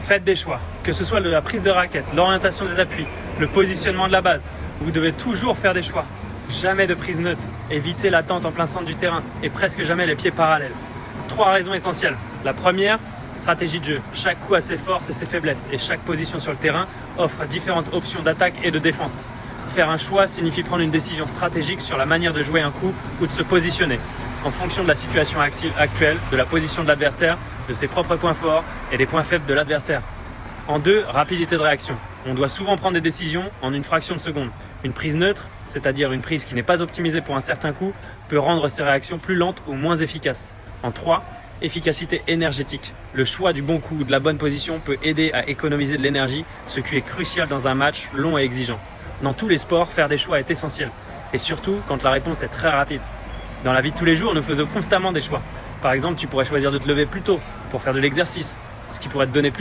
Faites des choix, que ce soit de la prise de raquette, l'orientation des appuis, le positionnement de la base. Vous devez toujours faire des choix. Jamais de prise neutre, évitez l'attente en plein centre du terrain et presque jamais les pieds parallèles. 3 raisons essentielles. La première, stratégie de jeu. Chaque coup a ses forces et ses faiblesses et chaque position sur le terrain offre différentes options d'attaque et de défense. Faire un choix signifie prendre une décision stratégique sur la manière de jouer un coup ou de se positionner en fonction de la situation actuelle, de la position de l'adversaire, de ses propres points forts et des points faibles de l'adversaire. En 2, rapidité de réaction. On doit souvent prendre des décisions en une fraction de seconde. Une prise neutre, c'est-à-dire une prise qui n'est pas optimisée pour un certain coup, peut rendre ces réactions plus lentes ou moins efficaces. En 3, efficacité énergétique. Le choix du bon coup ou de la bonne position peut aider à économiser de l'énergie, ce qui est crucial dans un match long et exigeant. Dans tous les sports, faire des choix est essentiel. Et surtout quand la réponse est très rapide. Dans la vie de tous les jours, nous faisons constamment des choix. Par exemple, tu pourrais choisir de te lever plus tôt pour faire de l'exercice, ce qui pourrait te donner plus